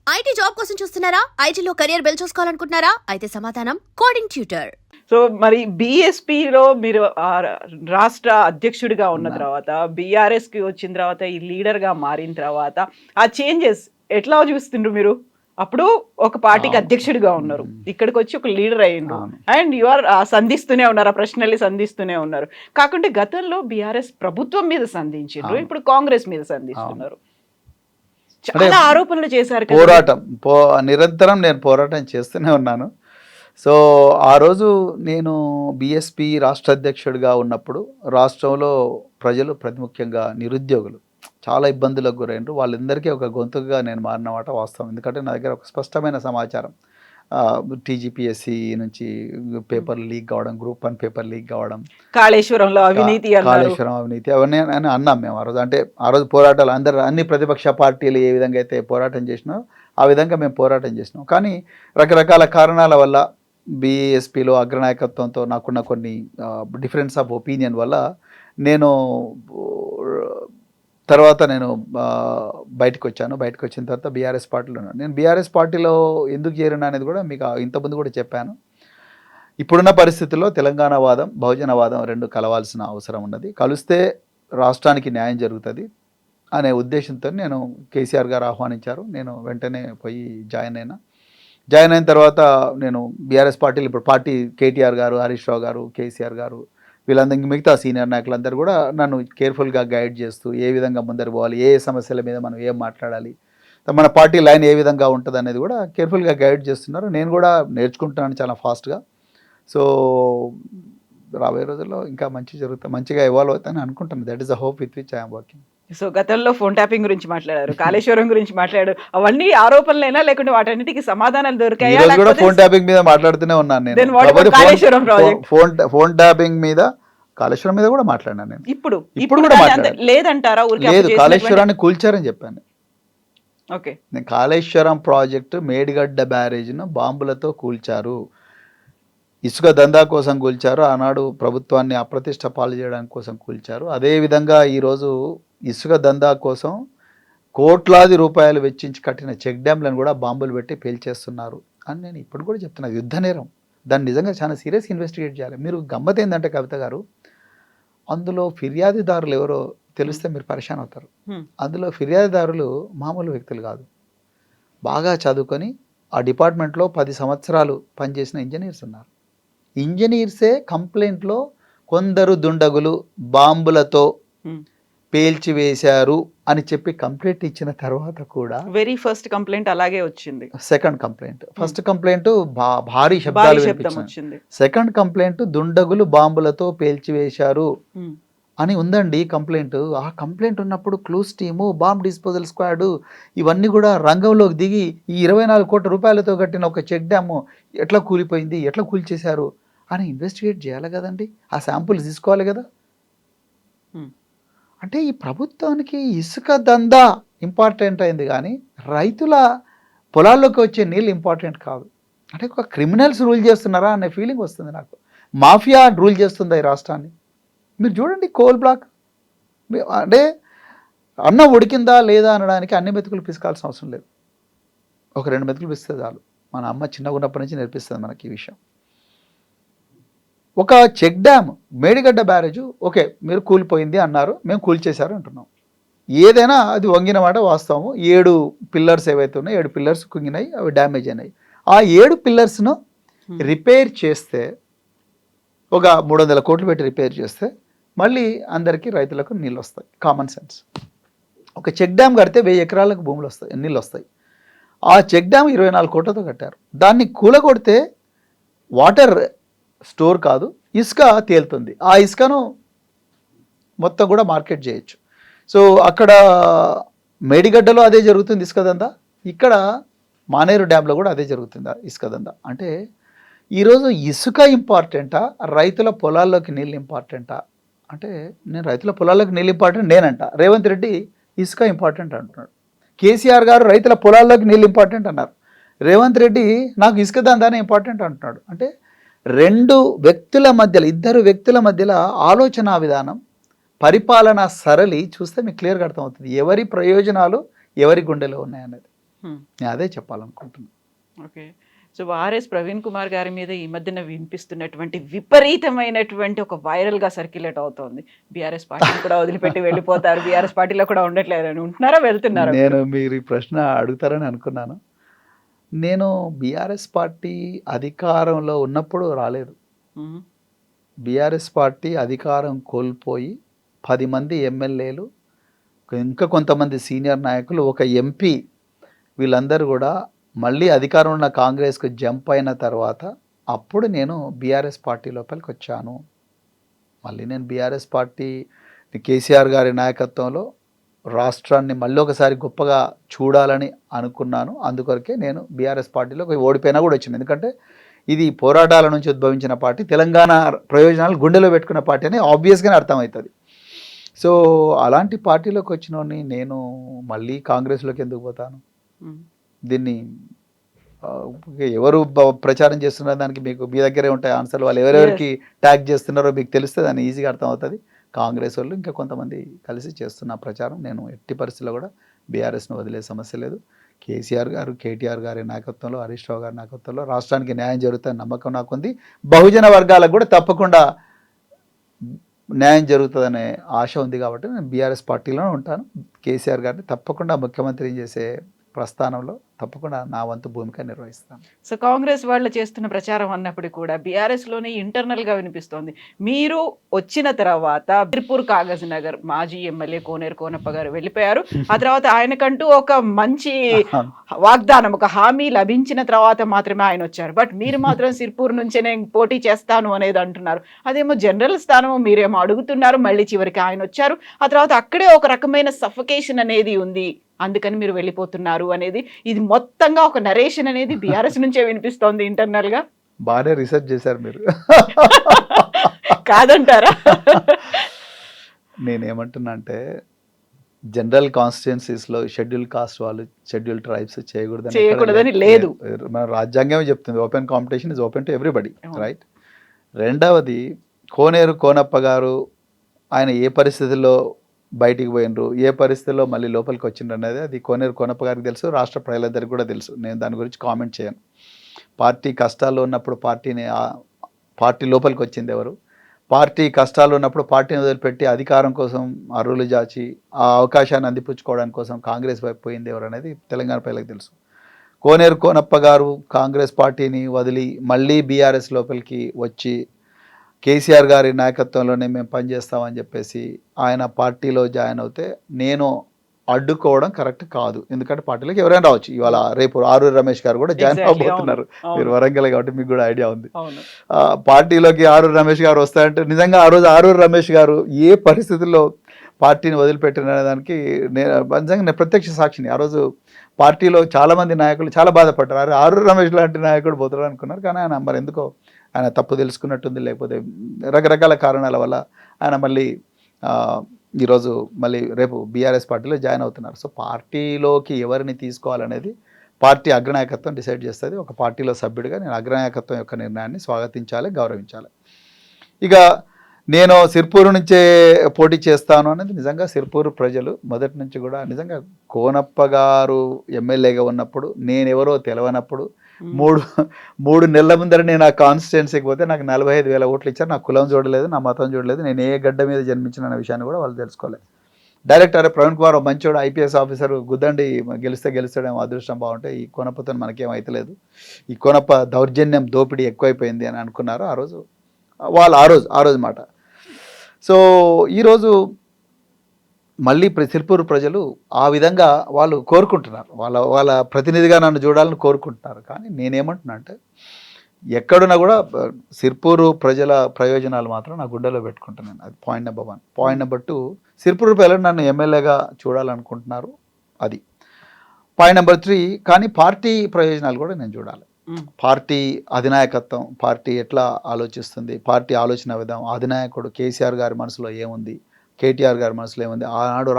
IT job కోసం చూస్తున్నారా? ఐటీలో కెరియర్ బిల్డ్ చూసుకోవాలనుకుంటున్నారా? అయితే సమాధానం కోడింగ్ ట్యూటర్. సో మరి బీఎస్పీలో మీరు రాష్ట్ర అధ్యక్షుడిగా ఉన్న తర్వాత బీఆర్ఎస్కి వచ్చిన తర్వాత ఈ లీడర్గా మారిన తర్వాత ఆ చేంజెస్ ఎట్లా చూస్తుండ్రు మీరు? అప్పుడు ఒక పార్టీకి అధ్యక్షుడిగా ఉన్నారు, ఇక్కడికి వచ్చి ఒక లీడర్ అయ్యిండ్రు అండ్ యు ఆర్ సంధిస్తూనే ఉన్నారు, ఆ ప్రశ్నల్ని సంధిస్తూనే ఉన్నారు. కాకుంటే గతంలో బీఆర్ఎస్ ప్రభుత్వం మీద సంధించారు, ఇప్పుడు కాంగ్రెస్ మీద సంధిస్తున్నారు. చాలా ఆరోపణలు చేశారు. పోరాటం నిరంతరం నేను పోరాటం చేస్తూనే ఉన్నాను. సో ఆ రోజు నేను బీఎస్పీ రాష్ట్ర అధ్యక్షుడిగా ఉన్నప్పుడు రాష్ట్రంలో ప్రజలు ముఖ్యంగా నిరుద్యోగులు చాలా ఇబ్బందులకు గురైనరు. వాళ్ళందరికీ ఒక గొంతుగా నేను మారినమాట వాస్తవం. ఎందుకంటే నా దగ్గర ఒక స్పష్టమైన సమాచారం, టీజీపీఎస్సీ నుంచి పేపర్లు లీక్ కావడం, గ్రూప్ 1 పేపర్ లీక్ కావడం, కాళేశ్వరం అవినీతి అవన్నీ అని అన్నాం మేము ఆ రోజు. అంటే ఆ రోజు పోరాటాలు అన్ని ప్రతిపక్ష పార్టీలు ఏ విధంగా అయితే పోరాటం చేసినో ఆ విధంగా మేము పోరాటం చేసినాం. కానీ రకరకాల కారణాల వల్ల బీఎస్పీలో అగ్రనాయకత్వంతో నాకున్న కొన్ని డిఫరెన్స్ ఆఫ్ ఒపీనియన్ వల్ల నేను బయటకు వచ్చాను. బయటకు వచ్చిన తర్వాత బీఆర్ఎస్ పార్టీలో ఉన్నాను. నేను బీఆర్ఎస్ పార్టీలో ఎందుకు చేరినా అనేది కూడా మీకు ఇంతకుముందు కూడా చెప్పాను. ఇప్పుడున్న పరిస్థితుల్లో తెలంగాణ వాదం, బహుజన వాదం రెండు కలవాల్సిన అవసరం ఉన్నది. కలిస్తే రాష్ట్రానికి న్యాయం జరుగుతుంది అనే ఉద్దేశంతో నేను కేసీఆర్ గారు ఆహ్వానించారు. నేను వెంటనే పోయి జాయిన్ అయిన తర్వాత నేను బీఆర్ఎస్ పార్టీలు ఇప్పుడు పార్టీ కేటీఆర్ గారు, హరీష్ రావు గారు, కేసీఆర్ గారు వీళ్ళందరికీ మిగతా సీనియర్ నాయకులందరూ కూడా నన్ను కేర్ఫుల్గా గైడ్ చేస్తూ ఏ విధంగా ముందరు పోవాలి, ఏ సమస్యల మీద మనం ఏం మాట్లాడాలి, మన పార్టీ లైన్ ఏ విధంగా ఉంటుంది అనేది కూడా కేర్ఫుల్గా గైడ్ చేస్తున్నారు. నేను కూడా నేర్చుకుంటున్నాను చాలా ఫాస్ట్గా. సో రాబోయే రోజుల్లో ఇంకా మంచిగా ఇవాల్వ్ అవుతానని అనుకుంటున్నాను. That is the hope with which I'm working. So గతంలో ఫోన్ ట్యాపింగ్ గురించి మాట్లాడారు, కాళేశ్వరం గురించి మాట్లాడారు, అవన్నీ ఆరోపణలైనా లేకుంటే వాటన్నిటికి సమాధానాలు దొరికాయా? ఫోన్ ట్యాపింగ్ మీద మాట్లాడుతూనే ఉన్నాను నేను. ఫోన్ ట్యాపింగ్ మీద, కాళేశ్వరం మీద కూడా మాట్లాడినాను నేను. ఇప్పుడు కూడా లేదంటారా? లేదు, కాళేశ్వరాన్ని కూల్చారని చెప్పాను. ఓకే, నేను కాళేశ్వరం ప్రాజెక్టు మేడిగడ్డ బ్యారేజ్ను బాంబులతో కూల్చారు, ఇసుక దందా కోసం కూల్చారు, ఆనాడు ప్రభుత్వాన్ని అప్రతిష్ట పాలు చేయడానికి కోసం కూల్చారు. అదేవిధంగా ఈరోజు ఇసుక దందా కోసం కోట్లాది రూపాయలు వెచ్చించి కట్టిన చెక్ డ్యామ్లను కూడా బాంబులు పెట్టి పేల్చేస్తున్నారు అని నేను ఇప్పుడు కూడా చెప్తున్నాను. యుద్ధ నేరం, దాన్ని నిజంగా చాలా సీరియస్ ఇన్వెస్టిగేట్ చేయాలి. మీరు గమ్మత్ ఏంటంటే కవిత గారు, అందులో ఫిర్యాదుదారులు ఎవరో తెలిస్తే మీరు పరేషాన్ అవుతారు. అందులో ఫిర్యాదుదారులు మామూలు వ్యక్తులు కాదు, బాగా చదువుకొని ఆ డిపార్ట్మెంట్లో 10 సంవత్సరాలు పనిచేసిన ఇంజనీర్స్ ఉన్నారు. ఇంజనీర్సే కంప్లైంట్లో కొందరు దుండగులు బాంబులతో పేల్చివేశారు అని చెప్పి కంప్లైంట్ ఇచ్చిన తర్వాత కూడా వెరీ ఫస్ట్ కంప్లైంట్ అలాగే వచ్చింది. సెకండ్ కంప్లైంట్, ఫస్ట్ కంప్లైంట్ భారీ శబ్దాలు వినిపించింది. సెకండ్ కంప్లైంట్ దుండగులు బాంబులతో పేల్చివేశారు అని ఉందండి కంప్లైంట్. ఆ కంప్లైంట్ ఉన్నప్పుడు clues team, bomb disposal squad ఇవన్నీ కూడా రంగంలోకి దిగి ఈ 24 కోట్ల రూపాయలతో కట్టిన ఒక చెక్ డ్యాము ఎట్లా కూలిపోయింది, ఎట్లా కూల్చేశారు అని ఇన్వెస్టిగేట్ చేయాలి కదండి. ఆ శాంపుల్స్ తీసుకోవాలి కదా. అంటే ఈ ప్రభుత్వానికి ఇసుక దందా ఇంపార్టెంట్ అయింది కానీ రైతుల పొలాల్లోకి వచ్చే నీళ్ళు ఇంపార్టెంట్ కాదు. అంటే ఒక క్రిమినల్స్ రూల్ చేస్తున్నారా అనే ఫీలింగ్ వస్తుంది నాకు. మాఫియా రూల్ చేస్తుంది ఈ రాష్ట్రాన్ని. మీరు చూడండి, కోల్ బ్లాక్ అంటే అన్నం ఉడికిందా లేదా అనడానికి అన్ని మెతుకులు పిసకాల్సిన అవసరం లేదు. ఒక 2 మెతుకులు పిస్తే చాలు. మన అమ్మ చిన్నగా ఉన్నప్పటి నుంచి నేర్పిస్తుంది మనకి ఈ విషయం. ఒక check dam Medigadda barrage okay, మీరు కూలిపోయింది అన్నారు, మేము కూల్చేశారు అంటున్నాం. ఏదైనా అది వంగిన మాట వాస్తవము. 7 పిల్లర్స్ ఏవైతే ఉన్నాయో 7 పిల్లర్స్ కుంగినాయి, అవి డ్యామేజ్ అయినాయి. ఆ 7 పిల్లర్స్ను రిపేర్ చేస్తే, ఒక 300 కోట్లు పెట్టి రిపేర్ చేస్తే మళ్ళీ అందరికీ రైతులకు నీళ్ళు వస్తాయి. Common sense. ఒక చెక్ డ్యామ్ కడితే 1000 ఎకరాలకు భూములు వస్తాయి, నీళ్ళు వస్తాయి. ఆ చెక్ డ్యామ్ 24 కోట్లతో కట్టారు. దాన్ని కూలగొడితే వాటర్ స్టోర్ కాదు, ఇసుక తేలుతుంది. ఆ ఇసుకను మొత్తం కూడా మార్కెట్ చేయొచ్చు. సో అక్కడ మేడిగడ్డలో అదే జరుగుతుంది ఇసుక దందా, ఇక్కడ మానేరు డ్యాంలో కూడా అదే జరుగుతుందా ఇసుక దందా. అంటే ఈరోజు ఇసుక ఇంపార్టెంటా, రైతుల పొలాల్లోకి నీళ్ళు ఇంపార్టెంటా అంటే, నేను రైతుల పొలాల్లోకి నీళ్ళు ఇంపార్టెంట్ నేనంట, రేవంత్ రెడ్డి ఇసుక ఇంపార్టెంట్ అంటున్నాడు. కేసీఆర్ గారు రైతుల పొలాల్లోకి నీళ్ళు ఇంపార్టెంట్ అన్నారు, రేవంత్ రెడ్డి నాకు ఇసుక దందానే ఇంపార్టెంట్ అంటున్నాడు. అంటే 2 వ్యక్తుల మధ్యలో, 2 వ్యక్తుల మధ్యలో ఆలోచన విధానం, పరిపాలన సరళి చూస్తే మీకు క్లియర్గా అర్థమవుతుంది ఎవరి ప్రయోజనాలు ఎవరి గుండెలో ఉన్నాయనేది. నేను అదే చెప్పాలనుకుంటున్నాను. Okay. So RS Praveen Kumar గారి మీద ఈ మధ్యన వినిపిస్తున్నటువంటి విపరీతమైనటువంటి ఒక వైరల్ గా సర్క్యులేట్ అవుతోంది. బీఆర్ఎస్ పార్టీని కూడా వదిలిపెట్టి వెళ్ళిపోతారు, బీఆర్ఎస్ పార్టీలో కూడా ఉండట్లేదు అని. ఉంటున్నారా, వెళ్తున్నారా? నేను మీరు ఈ ప్రశ్న అడుగుతారని అనుకున్నాను. నేను బీఆర్ఎస్ పార్టీ అధికారంలో ఉన్నప్పుడు రాలేదు. మ్మ్. బీఆర్ఎస్ పార్టీ అధికారం కోల్పోయి 10 మంది ఎమ్మెల్యేలు, ఇంకా కొంతమంది సీనియర్ నాయకులు, ఒక ఎంపీ, వీళ్ళందరూ కూడా మళ్ళీ అధికారం ఉన్న కాంగ్రెస్కు జంప్ అయిన తర్వాత అప్పుడు నేను బీఆర్ఎస్ పార్టీ లోపలికి వచ్చాను. మళ్ళీ నేను బీఆర్ఎస్ పార్టీ కేసీఆర్ గారి నాయకత్వంలో రాష్ట్రాన్ని మళ్ళీ ఒకసారి గొప్పగా చూడాలని అనుకున్నాను. అందుకొరకే నేను బీఆర్ఎస్ పార్టీలో ఓడిపోయినా కూడా వచ్చింది. ఎందుకంటే ఇది పోరాటాల నుంచి ఉద్భవించిన పార్టీ, తెలంగాణ ప్రయోజనాలు గుండెలో పెట్టుకున్న పార్టీ అని ఆబ్వియస్గానే అర్థమవుతుంది. సో అలాంటి పార్టీలోకి వచ్చినోని నేను మళ్ళీ కాంగ్రెస్లోకి ఎందుకు పోతాను? మ్మ్. దీన్ని ఎవరు ప్రచారం చేస్తున్నారు దానికి మీకు మీ దగ్గరే ఉంటాయి ఆన్సర్లు. వాళ్ళు ఎవరెవరికి ట్యాగ్ చేస్తున్నారో మీకు తెలిస్తే దాన్ని ఈజీగా అర్థమవుతుంది. కాంగ్రెస్ వాళ్ళు ఇంకా కొంతమంది కలిసి చేస్తున్న ప్రచారం. నేను ఎట్టి పరిస్థితుల్లో కూడా బీఆర్ఎస్ను వదిలే సమస్య లేదు. కేసీఆర్ గారు, కేటీఆర్ గారి నాయకత్వంలో, హరీష్ రావు గారి నాయకత్వంలో రాష్ట్రానికి న్యాయం జరుగుతుందని నమ్మకం నాకుంది. బహుజన వర్గాలకు కూడా తప్పకుండా న్యాయం జరుగుతుందనే ఆశ ఉంది. కాబట్టి నేను బీఆర్ఎస్ పార్టీలోనే ఉంటాను. కేసీఆర్ గారిని తప్పకుండా ముఖ్యమంత్రి చేసే ప్రస్థానంలో తప్పకుండా నా వంతు భూమిక నిర్వహిస్తాను. సో కాంగ్రెస్ వాళ్ళు చేస్తున్న ప్రచారం అన్నప్పుడు కూడా బీఆర్ఎస్ లోనే ఇంటర్నల్ గా వినిపిస్తోంది. మీరు వచ్చిన తర్వాత తిరుపూర్ కాగజ్ నగర్ మాజీ ఎమ్మెల్యే కోనేరు కోనప్ప గారు వెళ్ళిపోయారు. ఆ తర్వాత ఆయనకంటూ ఒక మంచి వాగ్దానం, ఒక హామీ లభించిన తర్వాత మాత్రమే ఆయన వచ్చారు. బట్ మీరు మాత్రం సిర్పూర్ నుంచే నేను పోటీ చేస్తాను అనేది అంటున్నారు. అదేమో జనరల్ స్థానము, మీరేమో అడుగుతున్నారు. మళ్ళీ చివరికి ఆయన వచ్చారు. ఆ తర్వాత అక్కడే ఒక రకమైన సఫకేషన్ అనేది ఉంది, అందుకని మీరు వెళ్ళిపోతున్నారు అనేది, ఇది మొత్తంగా ఒక నరేషన్ అనేది బీఆర్ఎస్ నుంచే వినిపిస్తోంది ఇంటర్నల్ గా. బాగానే రీసెర్చ్ చేశారు మీరు. కాదంటారా? నేనేమంటున్నా అంటే జనరల్ కాన్స్టిట్యున్సీస్లో షెడ్యూల్ కాస్ట్ వాళ్ళు, షెడ్యూల్ ట్రైబ్స్ చేయకూడదని లేదు. మన రాజ్యాంగమే చెప్తుంది, open competition is open to everybody, right? రెండవది, కోనేరు కోనప్ప గారు ఆయన ఏ పరిస్థితుల్లో బయటికి పోయినరు, ఏ పరిస్థితుల్లో మళ్ళీ లోపలికి వచ్చిండ్రు అనేది అది కోనేరు కోనప్ప గారికి తెలుసు, రాష్ట్ర ప్రజలందరికీ కూడా తెలుసు. నేను దాని గురించి కామెంట్ చేయను. పార్టీ కష్టాల్లో ఉన్నప్పుడు పార్టీ లోపలికి వచ్చింది ఎవరు? పార్టీ కష్టాలు ఉన్నప్పుడు పార్టీని వదిలిపెట్టి అధికారం కోసం అర్రులు జాచి ఆ అవకాశాన్ని అందిపుచ్చుకోవడానికి కోసం కాంగ్రెస్ వైపు పోయింది ఎవరు అనేది తెలంగాణ ప్రజలకు తెలుసు. కోనేరు కోనప్ప గారు కాంగ్రెస్ పార్టీని వదిలి మళ్ళీ బీఆర్ఎస్ లోపలికి వచ్చి కేసీఆర్ గారి నాయకత్వంలోనే మేము పనిచేస్తామని చెప్పేసి ఆయన పార్టీలో జాయిన్ అవుతే నేను అడ్డుకోవడం కరెక్ట్ కాదు. ఎందుకంటే పార్టీలోకి ఎవరైనా రావచ్చు. ఇవాళ రేపు ఆరూరి రమేష్ గారు కూడా జాయిన్ అవబోతున్నారు. మీరు వరంగల్ కాబట్టి మీకు కూడా ఐడియా ఉంది. పార్టీలోకి ఆరూరి రమేష్ గారు వస్తారంటే నిజంగా ఆ రోజు ఆరూరి రమేష్ గారు ఏ పరిస్థితుల్లో పార్టీని వదిలిపెట్టిన దానికి నేను ప్రత్యక్ష సాక్షిని. ఆ రోజు పార్టీలో చాలామంది నాయకులు చాలా బాధపడ్డారు. ఆరూరి రమేష్ లాంటి నాయకుడు పోతారు అనుకున్నారు. కానీ ఆయన మరి ఎందుకో ఆయన తప్పు తెలుసుకున్నట్టుంది, లేకపోతే రకరకాల కారణాల వల్ల ఆయన మళ్ళీ ఈరోజు మళ్ళీ రేపు బీఆర్ఎస్ పార్టీలో జాయిన్ అవుతున్నారు. సో పార్టీలోకి ఎవరిని తీసుకోవాలనేది పార్టీ అగ్రనాయకత్వం డిసైడ్ చేస్తుంది. ఒక పార్టీలో సభ్యుడిగా నేను అగ్రనాయకత్వం యొక్క నిర్ణయాన్ని స్వాగతించాలి, గౌరవించాలి. ఇక నేను సిర్పూర్ నుంచే పోటీ చేస్తాను అనేది నిజంగా సిర్పూర్ ప్రజలు మొదటి నుంచి కూడా నిజంగా కోనప్ప గారు ఎమ్మెల్యేగా ఉన్నప్పుడు నేనెవరో తెలవనప్పుడు మూడు నెలల ముందర నేను ఆ కాన్స్టిట్యున్సీకి పోతే నాకు 45,000 ఓట్లు ఇచ్చారు. నా కులం చూడలేదు, నా మతం చూడలేదు, నేను ఏ గడ్డ మీద జన్మించిన అనే విషయాన్ని కూడా వాళ్ళు తెలుసుకోలేదు. డైరెక్ట్ అరే ప్రవీణ్ కుమార్ మంచోడు, ఐపీఎస్ ఆఫీసర్, గుద్దండి గెలుస్తాడేమో, అదృష్టం బాగుంటే ఈ కోనప్పతో మనకేం అవుతలేదు, ఈ కోనప్ప దౌర్జన్యం దోపిడీ ఎక్కువైపోయింది అని అనుకున్నారు ఆ రోజు వాళ్ళు. ఆ రోజు మాట. సో ఈరోజు మళ్ళీ సిర్పూర్ ప్రజలు ఆ విధంగా వాళ్ళు కోరుకుంటున్నారు, వాళ్ళ ప్రతినిధిగా నన్ను చూడాలని కోరుకుంటున్నారు. కానీ నేనేమంటున్నా అంటే ఎక్కడున్నా కూడా సిర్పూరు ప్రజల ప్రయోజనాలు మాత్రం నా గుండెలో పెట్టుకుంటున్నాను. అది point number 1. Point number 2, Sirpur ప్రజలు నన్ను ఎమ్మెల్యేగా చూడాలనుకుంటున్నారు. అది పాయింట్ నెంబర్ 3. కానీ పార్టీ ప్రయోజనాలు కూడా నేను చూడాలి. పార్టీ అధినాయకత్వం, పార్టీ ఎట్లా ఆలోచిస్తుంది, పార్టీ ఆలోచన విధానం, అధినాయకుడు కేసీఆర్ గారి మనసులో ఏముంది, కేటీఆర్ గారి మనసులో ఏముంది, ఆనాడు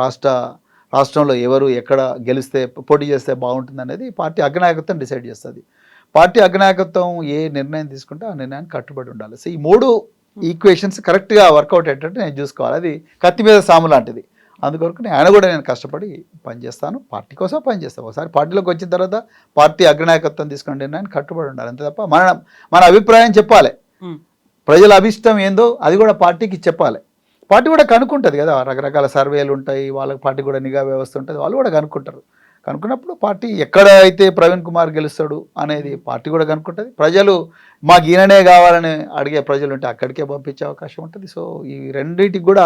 రాష్ట్రంలో ఎవరు ఎక్కడ గెలిస్తే పోటీ చేస్తే బాగుంటుంది అనేది పార్టీ అగ్రనాయకత్వం డిసైడ్ చేస్తుంది. పార్టీ అగ్రనాయకత్వం ఏ నిర్ణయం తీసుకుంటే ఆ నిర్ణయానికి కట్టుబడి ఉండాలి. సో ఈ 3 ఈక్వేషన్స్ కరెక్ట్గా వర్కౌట్ అయ్యేటట్టు నేను చూసుకోవాలి. అది కత్తి మీద సాము లాంటిది. అందుకొరకు ఆయన కూడా నేను కష్టపడి పనిచేస్తాను, పార్టీ కోసం పనిచేస్తాను. ఒకసారి పార్టీలోకి వచ్చిన తర్వాత పార్టీ అగ్రనాయకత్వం తీసుకుంటే ఆయన కట్టుబడి ఉండాలి, అంతే తప్ప మన అభిప్రాయం చెప్పాలి. ప్రజల అభిష్టం ఏందో అది కూడా పార్టీకి చెప్పాలి. పార్టీ కూడా కనుక్కుంటుంది కదా, రకరకాల సర్వేలు ఉంటాయి, వాళ్ళకి పార్టీ కూడా నిఘా వ్యవస్థ ఉంటుంది, వాళ్ళు కూడా కనుక్కుంటారు. కనుక్కున్నప్పుడు పార్టీ ఎక్కడ అయితే ప్రవీణ్ కుమార్ గెలుస్తాడు అనేది పార్టీ కూడా కనుక్కుంటుంది. ప్రజలు మాకు ఈయననే కావాలని అడిగే ప్రజలు ఉంటే అక్కడికే పంపించే అవకాశం ఉంటుంది. సో ఈ రెండింటికి కూడా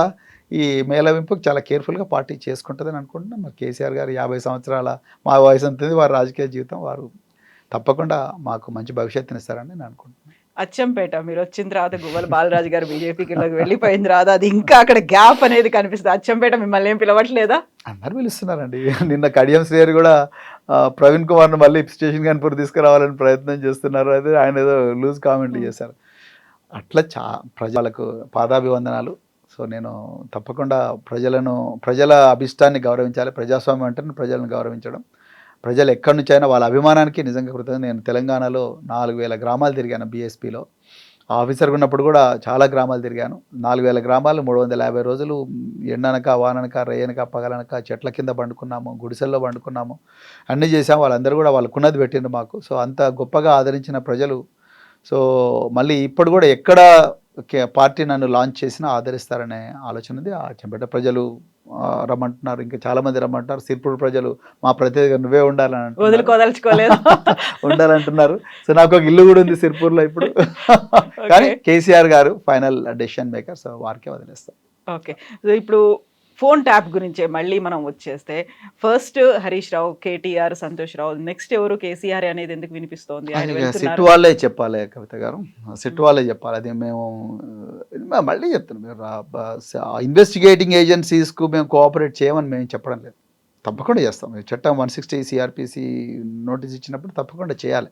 ఈ మేళవింపుకు చాలా కేర్ఫుల్గా పార్టీ చేసుకుంటుందని అనుకుంటున్నాం. మరి కేసీఆర్ గారు 50 సంవత్సరాల మా వయసు అంతుంది, వారి రాజకీయ జీవితం, వారు తప్పకుండా మాకు మంచి భవిష్యత్తుని ఇస్తారని నేను అనుకుంటున్నాను. అచ్చంపేట మీరు వచ్చిన తర్వాత గువ్వల బాలరాజు గారు బీజేపీకి వెళ్ళిపోయిన తర్వాత అది ఇంకా అక్కడ గ్యాప్ అనేది కనిపిస్తుంది. అచ్చంపేట మిమ్మల్ని ఏం పిలవట్లేదా? అందరు పిలుస్తున్నారండి. నిన్న కడియం శ్రేయర్ కూడా ప్రవీణ్ కుమార్ను మళ్ళీ స్టేషన్ కాన్పూర్ తీసుకురావాలని ప్రయత్నం చేస్తున్నారు. అదే ఆయన ఏదో లూజ్ కామెంట్లు చేశారు. అట్లా ప్రజలకు పాదాభివందనాలు. సో నేను తప్పకుండా ప్రజల అభిష్టాన్ని గౌరవించాలి. ప్రజాస్వామ్యం అంటే ప్రజలను గౌరవించడం. ప్రజలు ఎక్కడి నుంచి అయినా వాళ్ళ అభిమానానికి నిజంగా కృతజ్ఞత. నేను తెలంగాణలో 4000 గ్రామాలు తిరిగాను బీఎస్పీలో. ఆఫీసర్గా ఉన్నప్పుడు కూడా చాలా గ్రామాలు తిరిగాను. 4000 గ్రామాలు 350 రోజులు ఎండనక వాననక రేయనక పగలనక చెట్ల కింద పండుకున్నాము, గుడిసెల్లో పండుకున్నాము, అన్నీ చేసాము. వాళ్ళందరూ కూడా వాళ్ళకున్నది పెట్టిండ్రు మాకు. సో అంత గొప్పగా ఆదరించిన ప్రజలు. సో మళ్ళీ ఇప్పుడు కూడా ఎక్కడ పార్టీ నన్ను లాంచ్ చేసినా ఆదరిస్తారనే ఆలోచన ఉంది. ఆ చెంపేట ప్రజలు రమ్మంటున్నారు, ఇంకా చాలామంది రమ్మంటున్నారు. సిర్పూర్ ప్రజలు మా ప్రతినిధిగా నువ్వే ఉండాలని ఉండాలంటున్నారు. సో నాకు ఒక ఇల్లు కూడా ఉంది సిర్పూర్లో ఇప్పుడు. కానీ కేసీఆర్ గారు ఫైనల్ డెసిషన్ మేకర్, సో వారికే వదిలేస్తాం. ఓకే, సో ఇప్పుడు ఫోన్ ట్యాప్ గురించే మళ్ళీ మనం వచ్చేస్తే ఫస్ట్ హరీష్ రావు, కేటీఆర్, సంతోష్ రావు, నెక్స్ట్ ఎవరు కేసీఆర్ అనేది ఎందుకు వినిపిస్తోంది? సిట్ వాళ్ళే చెప్పాలి కవిత గారు, సిట్ వాళ్ళే చెప్పాలి. అది మేము మళ్ళీ చెప్తున్నాం, ఇన్వెస్టిగేటింగ్ ఏజెన్సీస్కు మేము కోఆపరేట్ చేయమని మేము చెప్పడం లేదు. తప్పకుండా చేస్తాం. చట్టం 160 సిఆర్పిసి నోటీస్ ఇచ్చినప్పుడు తప్పకుండా చేయాలి.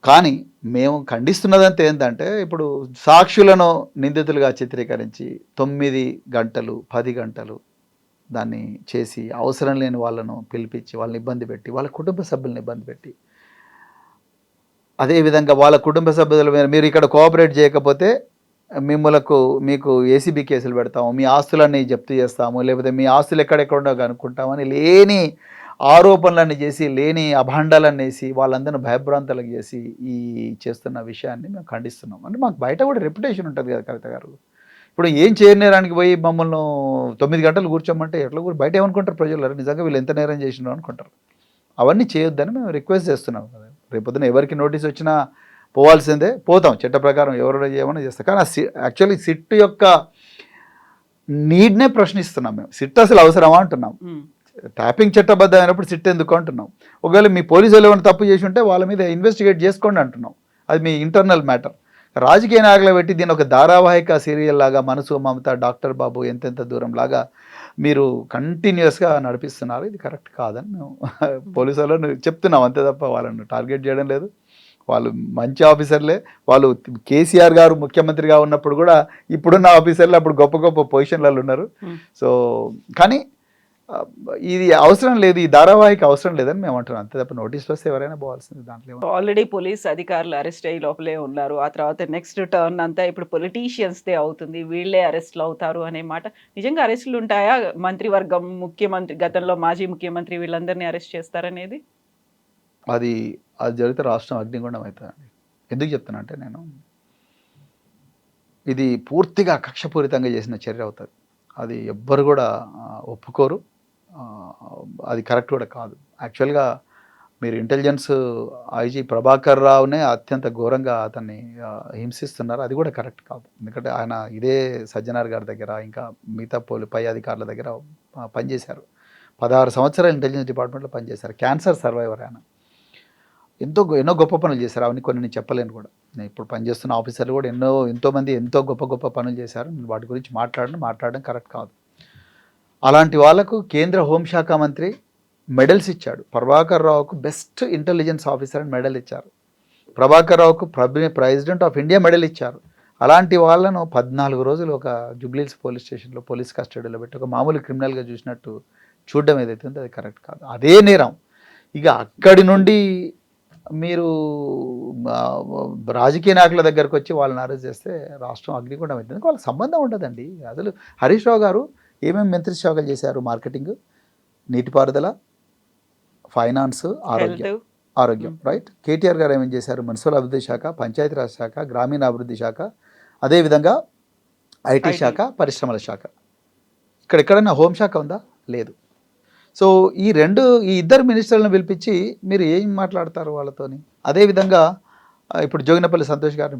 కానీ మేము ఖండిస్తున్నదంతా ఏంటంటే, ఇప్పుడు సాక్షులను నిందితులుగా చిత్రీకరించి 9 గంటలు 10 గంటలు దాన్ని చేసి అవసరం లేని వాళ్ళను పిలిపించి వాళ్ళని ఇబ్బంది పెట్టి, వాళ్ళ కుటుంబ సభ్యులను ఇబ్బంది పెట్టి, అదేవిధంగా వాళ్ళ కుటుంబ సభ్యుల మీద మీరు ఇక్కడ కోఆపరేట్ చేయకపోతే మీకు ఏసీబీ కేసులు పెడతాము, మీ ఆస్తులన్నీ జప్తు చేస్తాము, లేకపోతే మీ ఆస్తులు ఎక్కడెక్కడో కనుక్కుంటామని లేని ఆరోపణలన్నీ చేసి, లేని అభాండాలన్నీ వేసి, వాళ్ళందరినీ భయభ్రాంతలకు చేసి ఈ చేస్తున్న విషయాన్ని మేము ఖండిస్తున్నాం. అంటే మాకు బయట కూడా రెప్యుటేషన్ ఉంటుంది కదా కవిత గారు. ఇప్పుడు ఏం చేయనేరానికి పోయి మమ్మల్ని 9 గంటలు కూర్చోమంటే ఎట్లా బయట ఏమనుకుంటారు ప్రజలు? నిజంగా వీళ్ళు ఎంత నేరం చేసినారు అనుకుంటారు. అవన్నీ చేయొద్దని మేము రిక్వెస్ట్ చేస్తున్నాం. రేపొద్దున ఎవరికి నోటీస్ వచ్చినా పోవాల్సిందే, పోతాం చట్ట ప్రకారం, ఎవరు చేయమని చేస్తాం. కానీ యాక్చువల్లీ సిట్ యొక్క నీడ్నే ప్రశ్నిస్తున్నాం మేము. సిట్ అసలు అవసరమా అంటున్నాం. ట్యాపింగ్ చట్టబద్ధమైనప్పుడు సిట్ ఎందుకు అంటున్నాం. ఒకవేళ మీ పోలీసులు ఏమైనా తప్పు చేసి ఉంటే వాళ్ళ మీద ఇన్వెస్టిగేట్ చేసుకోండి అంటున్నాం. అది మీ ఇంటర్నల్ మ్యాటర్. రాజకీయ నాయకులు పెట్టి దీని ఒక ధారావాహిక సీరియల్ లాగా మనసు మమత, డాక్టర్ బాబు, ఎంతెంత దూరం లాగా మీరు కంటిన్యూస్గా నడిపిస్తున్నారు. ఇది కరెక్ట్ కాదని మేము పోలీసు వాళ్ళను చెప్తున్నాం, అంతే తప్ప వాళ్ళను టార్గెట్ చేయడం లేదు. వాళ్ళు మంచి ఆఫీసర్లే. వాళ్ళు కేసీఆర్ గారు ముఖ్యమంత్రిగా ఉన్నప్పుడు కూడా ఇప్పుడున్న ఆఫీసర్లు అప్పుడు గొప్ప గొప్ప పొజిషన్లలో ఉన్నారు. సో కానీ ఇది అవసరం లేదు, ఈ ధారావాహిక అవసరం లేదని మేము అంటున్నాం, అంతే తప్ప నోటీస్ వస్తే ఎవరైనా పోవాల్సింది. దాంట్లో ఆల్రెడీ పోలీస్ అధికారులు అరెస్ట్ అయ్యి లోపలే ఉన్నారు. ఆ తర్వాత నెక్స్ట్ టర్న్ అంతా ఇప్పుడు పొలిటీషియన్స్దే అవుతుంది, వీళ్ళే అరెస్ట్లు అవుతారు అనే మాట. నిజంగా అరెస్టులు ఉంటాయా? మంత్రివర్గం, ముఖ్యమంత్రి, గతంలో మాజీ ముఖ్యమంత్రి, వీళ్ళందరినీ అరెస్ట్ చేస్తారనేది అది జరిగితే రాష్ట్రం అగ్నిగుండం అవుతుందండి. ఎందుకు చెప్తున్నా అంటే, నేను ఇది పూర్తిగా కక్షపూరితంగా చేసిన చర్య అవుతుంది. అది ఎవ్వరు కూడా ఒప్పుకోరు. అది కరెక్ట్ కూడా కాదు. యాక్చువల్గా మీరు ఇంటెలిజెన్స్ ఐజీ ప్రభాకర్ రావునే అత్యంత ఘోరంగా అతన్ని హింసిస్తున్నారు. అది కూడా కరెక్ట్ కాదు. ఎందుకంటే ఆయన ఇదే సజ్జనార్ గారి దగ్గర, ఇంకా మిగతా పై అధికారుల దగ్గర పనిచేశారు. 16 సంవత్సరాలు ఇంటెలిజెన్స్ డిపార్ట్మెంట్లో పనిచేశారు. క్యాన్సర్ సర్వైవర్ ఆయన. ఎన్నో గొప్ప పనులు చేశారు. అవన్నీ కొన్ని నేను చెప్పలేను కూడా. నేను ఇప్పుడు పనిచేస్తున్న ఆఫీసర్లు కూడా ఎంతోమంది ఎంతో గొప్ప పనులు చేశారు. నేను వాటి గురించి మాట్లాడడం కరెక్ట్ కాదు. అలాంటి వాళ్ళకు కేంద్ర హోంశాఖ మంత్రి మెడల్స్ ఇచ్చాడు. ప్రభాకర్ రావుకు బెస్ట్ ఇంటెలిజెన్స్ ఆఫీసర్ అని మెడల్ ఇచ్చారు. ప్రభాకర్ రావుకు ప్రెసిడెంట్ ఆఫ్ ఇండియా మెడల్ ఇచ్చారు. అలాంటి వాళ్ళను 14 రోజులు ఒక జూబ్లీహిల్స్ పోలీస్ స్టేషన్లో పోలీస్ కస్టడీలో పెట్టి ఒక మామూలు క్రిమినల్గా చూసినట్టు చూడడం ఏదైతే ఉందో అది కరెక్ట్ కాదు. అదే నేరం. ఇక అక్కడి నుండి మీరు రాజకీయ నాయకుల దగ్గరకు వచ్చి వాళ్ళని అరెస్ట్ చేస్తే రాష్ట్రం అగ్నిగుండం అవుతుంది. వాళ్ళకి సంబంధం ఉండదండి. అసలు హరీష్ రావు గారు ఏమేమి మంత్రి శాఖలు చేశారు? మార్కెటింగ్, నీటిపారుదల, ఫైనాన్స్, ఆరోగ్యం, రైట్. కేటీఆర్ గారు ఏమేం చేశారు? మున్సిపల్ అభివృద్ధి శాఖ, పంచాయతీరాజ్ శాఖ, గ్రామీణాభివృద్ధి శాఖ, అదేవిధంగా ఐటీ శాఖ, పరిశ్రమల శాఖ. ఇక్కడ ఎక్కడైనా హోంశాఖ ఉందా? లేదు. సో ఈ ఇద్దరు మినిస్టర్లను పిలిపించి మీరు ఏం మాట్లాడతారు వాళ్ళతోని? అదేవిధంగా ఇప్పుడు జోగినపల్లి సంతోష్ గారిని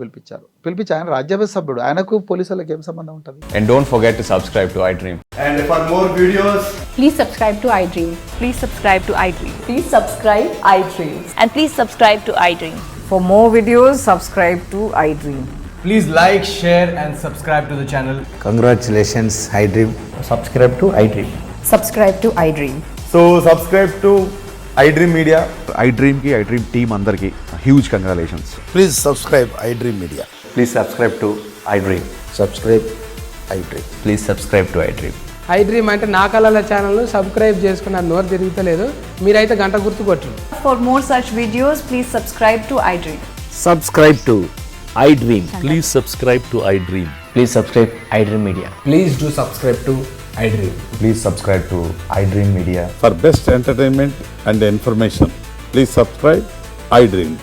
పిలిపించి ఆయన రాజ్యసభ సభ్యుడు, ఆయనకు పోలీసులకు ఏం సంబంధం ఉంటుంది? And don't forget to subscribe to iDream. And for more videos, Please subscribe to iDream. Please subscribe to iDream. Please subscribe iDream. And please subscribe to iDream. For more videos, subscribe to iDream. please like, share and subscribe to the channel. Congratulations, iDream. Subscribe to iDream. Subscribe to iDream. So subscribe to iDream Media. iDream ki iDream team andarki huge congratulations. Please subscribe iDream Media. Please subscribe to iDream. Subscribe iDream. Please subscribe to iDream. iDream అంటే నా కళల channel subscribe చేసుకున్న నోరు తిరుగుతలేదు, మీరైతే గంట గుర్తు కొట్టండి. For more such videos, please subscribe to iDream. Subscribe to iDream. Please subscribe to iDream. Please subscribe iDream Media. Please do subscribe to iDream. Please subscribe to iDream Media. For best entertainment and information, please subscribe iDream.